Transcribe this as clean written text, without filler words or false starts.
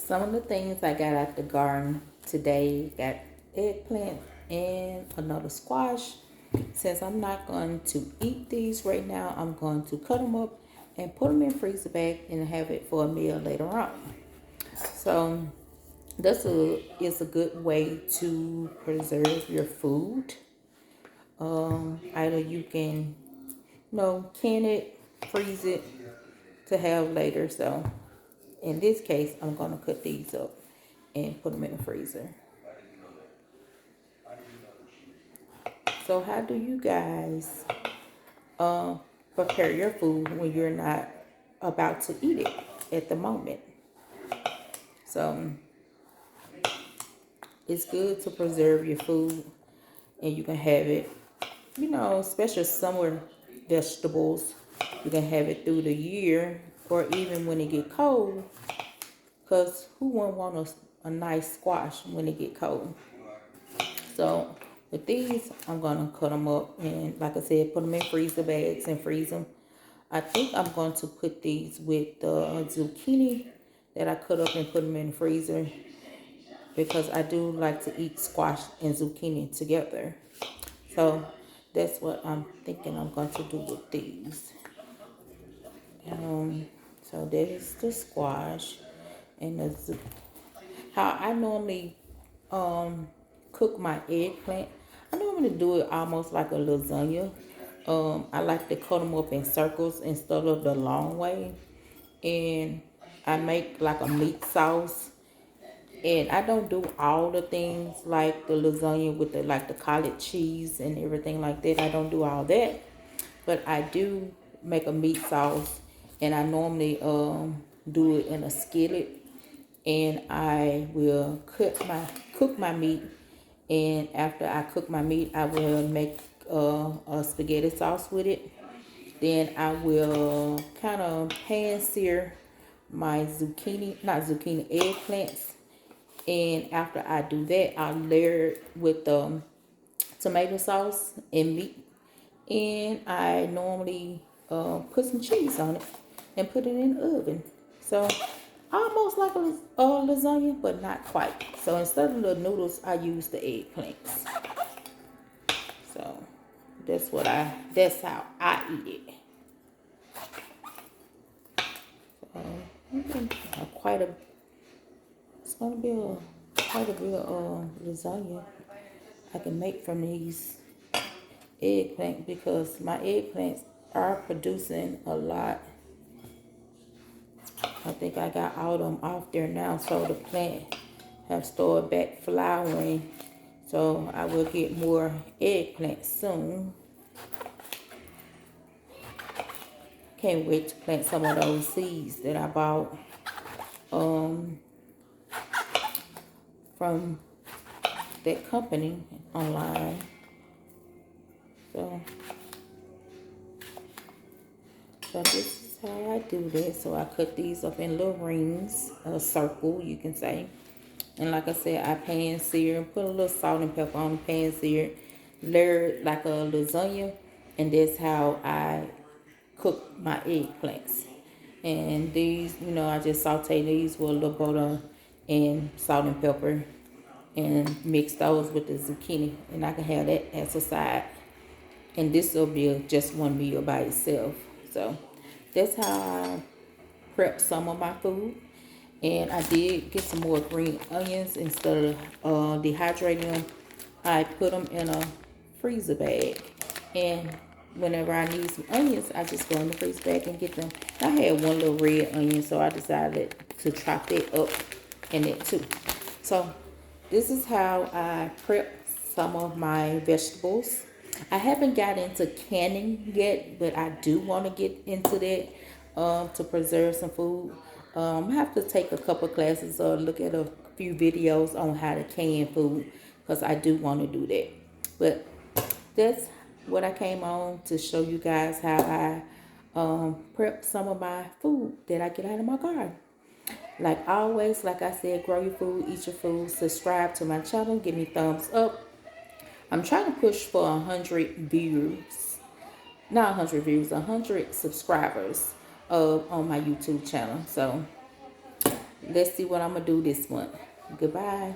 Some of the things I got out the garden today, got eggplant and another squash. Since I'm not going to eat these right now, I'm going to cut them up and put them in freezer bag and have it for a meal later on. So is a good way to preserve your food. Either you can, can it, freeze it to have later. So in this case, I'm going to cut these up and put them in the freezer. So how do you guys prepare your food when you're not about to eat it at the moment? So it's good to preserve your food and you can have it, especially summer vegetables. You can have it through the year or even when it get cold, because who wouldn't want a nice squash when it get cold? So with these, I'm going to cut them up and, like I said, put them in freezer bags and freeze them. I think I'm going to put these with the zucchini that I cut up and put them in the freezer, because I do like to eat squash and zucchini together. So that's what I'm thinking I'm going to do with these. So there's the squash and how I normally cook my eggplant. I normally do it almost like a lasagna. I like to cut them up in circles instead of the long way. And I make like a meat sauce. And I don't do all the things like the lasagna with the collard cheese and everything like that. I don't do all that. But I do make a meat sauce, and I normally do it in a skillet, and I will cook my meat, and after I cook my meat, I will make a spaghetti sauce with it. Then I will kind of pan sear my eggplants, and after I do that, I layer it with tomato sauce and meat, and I normally put some cheese on it and put it in the oven. So almost like a lasagna, but not quite. So instead of the noodles, I use the eggplants. So that's how I eat it. So it's gonna be quite a bit of lasagna I can make from these eggplant, because my eggplants are producing a lot. I think I got all of them off there now, so the plant have started back flowering. So I will get more eggplants soon. Can't wait to plant some of those seeds that I bought from that company online. So this is how I do that. So I cut these up in little rings, a circle, you can say. And like I said, I pan sear, put a little salt and pepper on the pan sear, layer it like a lasagna, and that's how I cook my eggplants. And these, I just saute these with a little butter and salt and pepper, and mix those with the zucchini, and I can have that as a side. And this will be just one meal by itself. So that's how I prep some of my food. And I did get some more green onions. Instead of dehydrating them, I put them in a freezer bag. And whenever I need some onions, I just go in the freezer bag and get them. I had one little red onion, so I decided to chop that up in it too. So this is how I prep some of my vegetables. I haven't got into canning yet, but I do want to get into that to preserve some food. I have to take a couple classes or look at a few videos on how to can food, because I do want to do that. But that's what I came on to show you guys, how I prep some of my food that I get out of my garden. Like always, like I said, grow your food, eat your food, subscribe to my channel, give me thumbs up. I'm trying to push for 100 views. Not 100 views, 100 subscribers on my YouTube channel. So let's see what I'm going to do this month. Goodbye.